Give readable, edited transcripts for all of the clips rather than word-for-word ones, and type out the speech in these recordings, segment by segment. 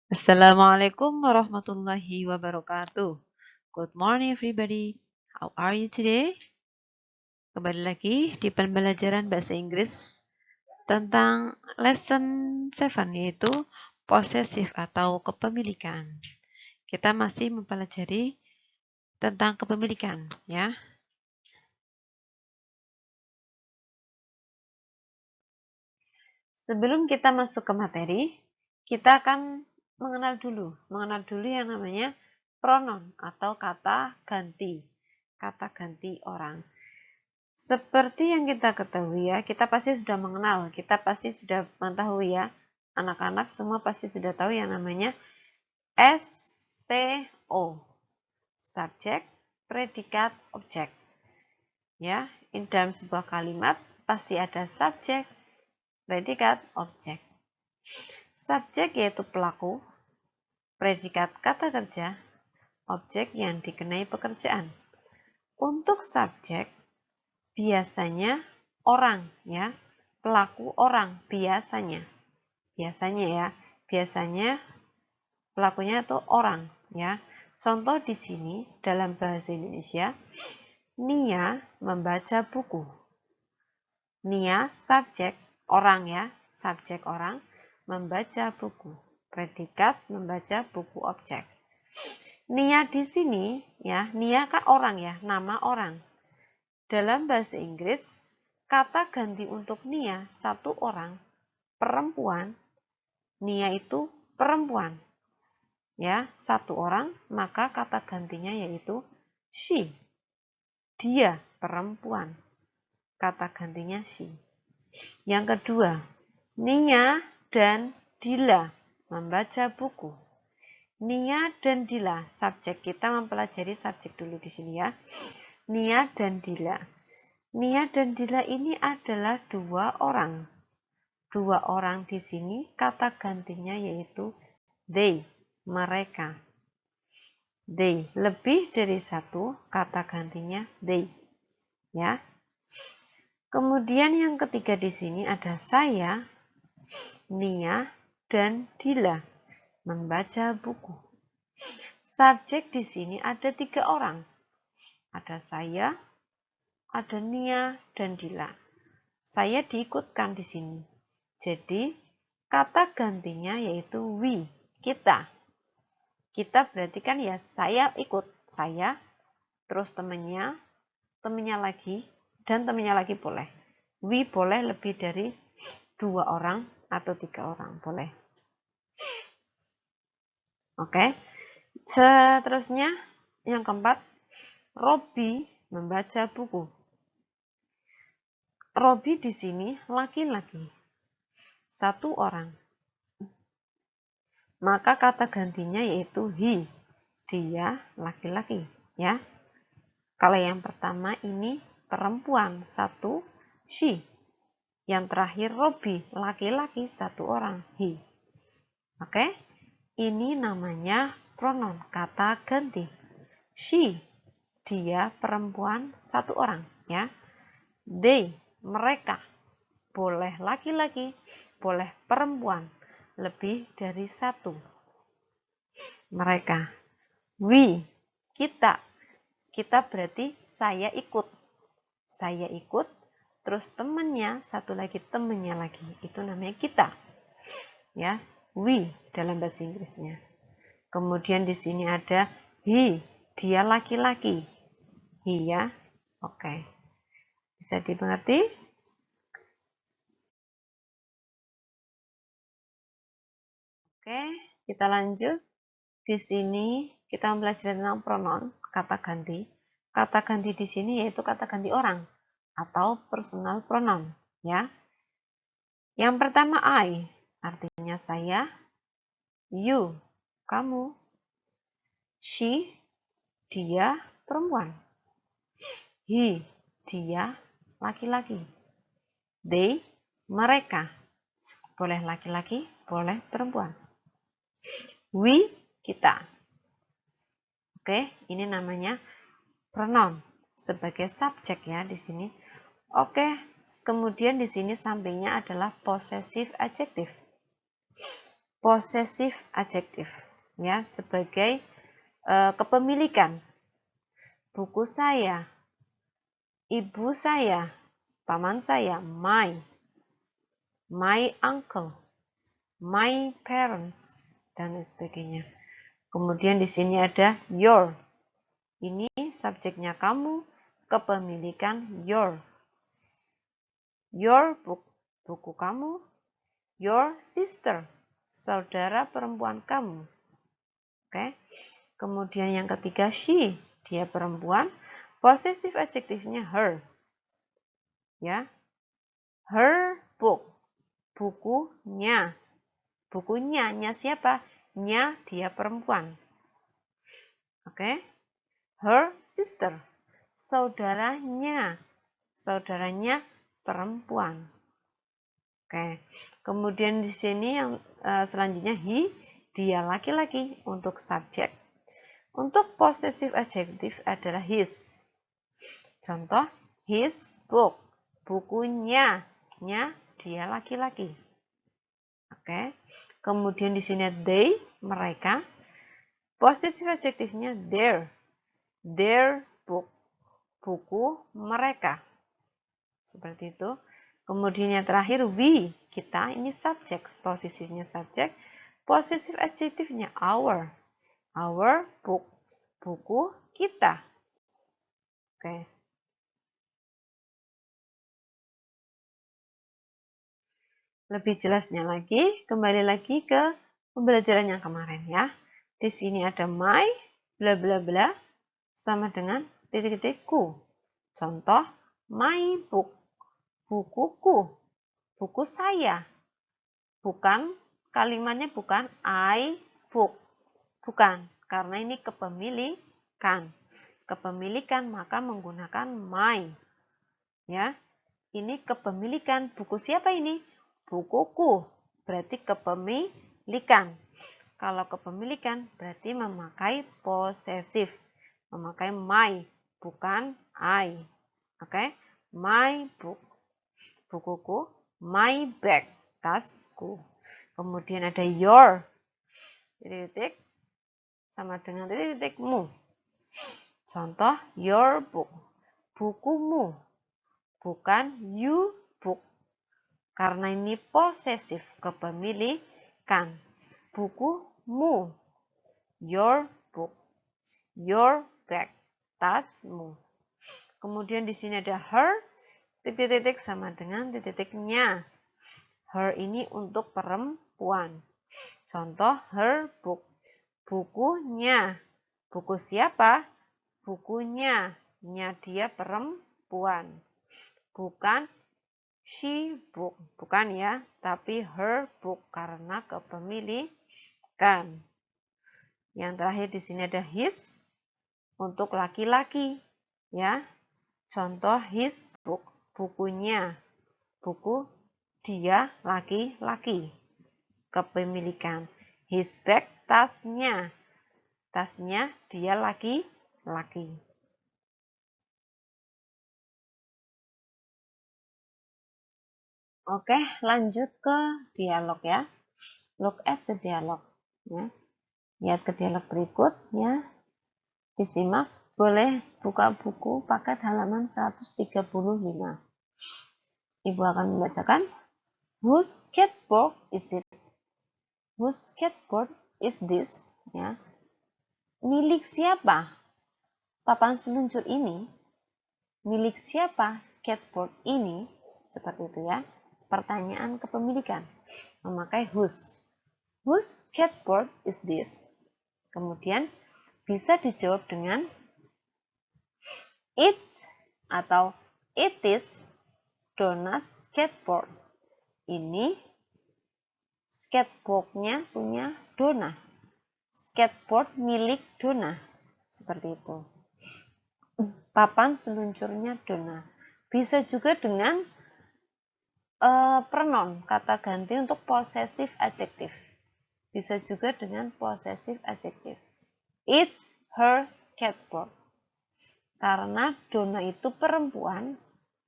Assalamualaikum warahmatullahi wabarakatuh. Good morning everybody. How are you today? Kembali lagi di pembelajaran bahasa Inggris tentang lesson 7 yaitu possessive atau kepemilikan. Kita masih mempelajari tentang kepemilikan ya. Sebelum kita masuk ke materi, kita akan mengenal dulu yang namanya pronoun atau kata ganti orang. Seperti yang kita ketahui ya, kita pasti sudah mengenal, kita pasti sudah mengetahui ya, anak-anak semua pasti sudah tahu yang namanya SPO, subjek, predikat, objek. Ya, dalam sebuah kalimat pasti ada subjek, predikat, objek. Subjek yaitu pelaku, predikat kata kerja, objek yang dikenai pekerjaan. Untuk subjek biasanya orang ya, pelaku orang biasanya pelakunya itu orang ya. Contoh di sini dalam bahasa Indonesia, Nia membaca buku. Nia subjek orang ya, subjek orang membaca buku. Predikat membaca buku objek. Nia di sini ya, Nia kan orang ya, nama orang. Dalam bahasa Inggris, kata ganti untuk Nia, satu orang, perempuan, Nia itu perempuan. Ya, satu orang, maka kata gantinya yaitu she. Dia perempuan. Kata gantinya she. Yang kedua, Nia dan Dila membaca buku. Nia dan Dila, subjek kita mempelajari subjek dulu di sini ya. Nia dan Dila. Nia dan Dila ini adalah dua orang. Dua orang di sini kata gantinya yaitu they, mereka. They, lebih dari satu kata gantinya they. Ya. Kemudian yang ketiga di sini ada saya, Nia, dan Dila membaca buku. Subjek di sini ada tiga orang. Ada saya, ada Nia, dan Dila. Saya diikutkan di sini. Jadi, kata gantinya yaitu we, kita. Kita berarti kan ya saya ikut, saya, terus temannya lagi, dan temannya lagi boleh. We boleh lebih dari dua orang atau tiga orang, boleh. Oke, seterusnya yang keempat, Robi membaca buku. Robi di sini laki-laki, satu orang. Maka kata gantinya yaitu he, dia laki-laki, ya. Kalau yang pertama ini perempuan, satu, she. Yang terakhir Robi, laki-laki, satu orang, he. Oke, ini namanya pronoun, kata ganti. She, dia perempuan, satu orang, ya. They, mereka, boleh laki-laki, boleh perempuan, lebih dari satu. Mereka. We, kita. Kita berarti saya ikut. Saya ikut, terus temannya, satu lagi temannya lagi. Itu namanya kita. Ya, we dalam bahasa Inggrisnya. Kemudian di sini ada he, dia laki-laki. He ya. Oke. Bisa dimengerti? Oke, kita lanjut. Di sini kita mempelajari tentang pronoun, kata ganti. Kata ganti di sini yaitu kata ganti orang atau personal pronoun, ya. Yang pertama I, artinya saya. You, kamu. She, dia, perempuan. He, dia, laki-laki. They, mereka. Boleh laki-laki, boleh perempuan. We, kita. Oke, ini namanya pronoun sebagai subjek ya di sini. Oke, kemudian di sini sampingnya adalah possessive adjective. possessive adjective, ya, sebagai kepemilikan. Buku saya, ibu saya, paman saya, my uncle, my parents, dan lain sebagainya. Kemudian di sini ada your. Ini subjeknya kamu, kepemilikan your. Your book, buku kamu. Your sister, saudara perempuan kamu. Oke. Kemudian yang ketiga she, dia perempuan. Possessive adjektifnya her. Ya. Her book, bukunya. Bukunya, nya siapa? Nya dia perempuan. Oke. Her sister, saudaranya. Saudaranya perempuan. Oke. Kemudian di sini yang selanjutnya he, dia laki-laki untuk subjek. Untuk possessive adjective adalah his. Contoh, his book, bukunya, nya dia laki-laki. Oke. Kemudian di sini they, mereka. Possessive adjektifnya their book, buku mereka. Seperti itu. Kemudian yang terakhir we, kita, ini subjek, posisinya subjek. Possessive adjektifnya our book, buku kita. Oke. Lebih jelasnya lagi, kembali lagi ke pembelajaran yang kemarin ya. Di sini ada my, bla bla bla, sama dengan titik-titik ku. Contoh, my book, bukuku, buku saya. Bukan, kalimatnya bukan I book. Bukan, karena ini kepemilikan. Kepemilikan maka menggunakan my. Ya. Ini kepemilikan. Buku siapa ini? Bukuku. Berarti kepemilikan. Kalau kepemilikan berarti memakai possessive. Memakai my, bukan I. Oke? My book. Bukuku. My bag. Tasku. Kemudian ada your. Titik-titik sama dengan titik-titikmu. Contoh, your book, bukumu, bukan you book. Karena ini posesif, kepemilikan. Bukumu, your book, your bag, tasmu. Kemudian di sini ada her, titik-titik sama dengan titik-titiknya. Her ini untuk perempuan. Contoh, her book, bukunya. Buku siapa? Bukunya. Nya dia perempuan. Bukan she book. Bukan ya. Tapi her book. Karena kepemilikan. Yang terakhir di sini ada his. Untuk laki-laki. Ya. Contoh his book. Bukunya. Buku dia laki-laki. Kepemilikan. His bag, tasnya. Tasnya dia laki-laki. Oke, lanjut ke dialog ya. Look at the dialog. Ya. Lihat ke dialog berikut ya. Disimak, boleh buka buku paket halaman 135. Ibu akan membacakan. Whose skateboard is it? Whose skateboard is this? Ya. Milik siapa papan seluncur ini? Milik siapa skateboard ini? Seperti itu ya. Pertanyaan kepemilikan. Memakai whose. Whose skateboard is this? Kemudian bisa dijawab dengan it's atau it is Donna's skateboard. Ini skateboardnya punya Donna. Skateboard milik Donna. Seperti itu. Papan seluncurnya Donna. Bisa juga dengan pronoun, kata ganti untuk possessive adjective. Bisa juga dengan possessive adjective. It's her skateboard. Karena Donna itu perempuan,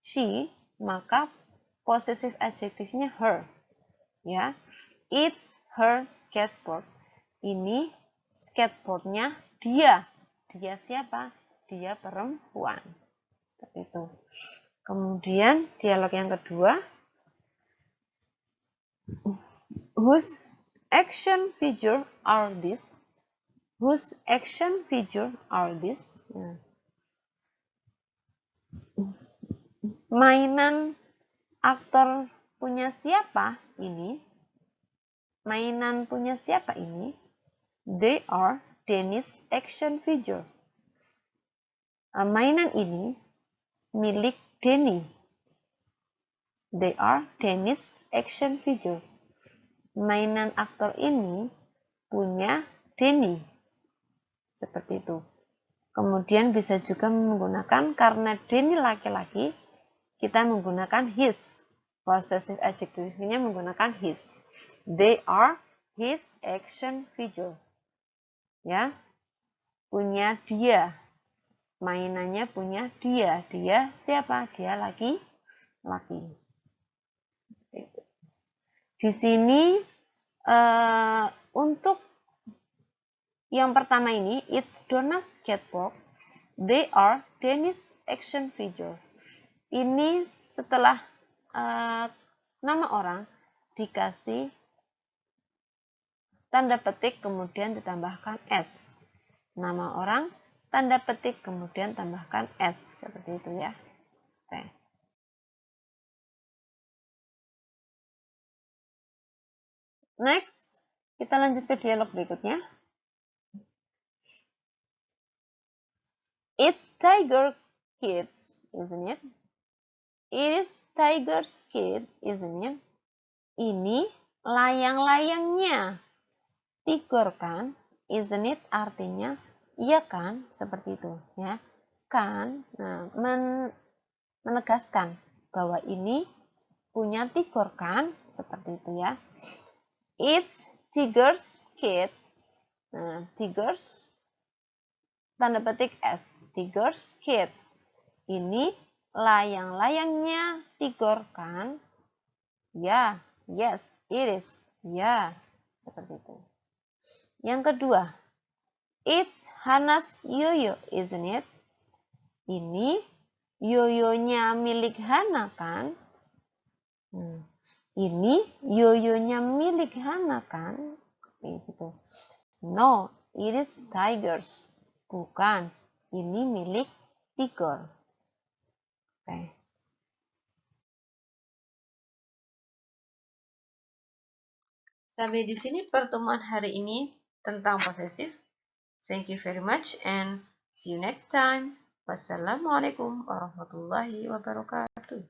she, maka possessive adjektifnya her. Ya, it's her skateboard. Ini skateboardnya dia. Dia siapa? Dia perempuan. Seperti itu. Kemudian dialog yang kedua. Whose action figure are these? Whose action figure are these? Nah. Mainan aktor punya siapa ini? Mainan punya siapa ini? They are Dennis action figure. Mainan ini milik Denny. They are Dennis action figure. Mainan aktor ini punya Denny. Seperti itu. Kemudian bisa juga menggunakan karena Denny laki-laki, kita menggunakan his. Possessive adjective-nya menggunakan his. They are his action figure. Ya. Punya dia. Mainannya punya dia. Dia siapa? Dia laki-laki. Di sini untuk yang pertama ini, it's Donna's skateboard. They are Dennis action figure. Ini setelah nama orang dikasih tanda petik kemudian ditambahkan s. Nama orang, tanda petik kemudian tambahkan s. Seperti itu ya. Oke. Next, kita lanjut ke dialog berikutnya. It's Tiger Kids, isn't it? It is Tiger's kid, isn't it? Ini layang-layangnya. Tiger kan, isn't it? Artinya, iya kan? Seperti itu ya. Kan, nah, menegaskan bahwa ini punya Tiger kan? Seperti itu ya. It's Tiger's kid. Nah, Tiger's tanda petik S. Tiger's kid. Ini layang-layangnya Tiger kan? Ya, yes, it is. Ya, seperti itu. Yang kedua, it's Hannah's yoyo, isn't it? Ini yoyonya milik Hannah kan? Ini yoyonya milik Hannah kan? Gitu. No, it is Tiger's. Bukan, ini milik Tiger. Oke. Sampai di sini pertemuan hari ini tentang posesif. Thank you very much and see you next time. Wassalamualaikum warahmatullahi wabarakatuh.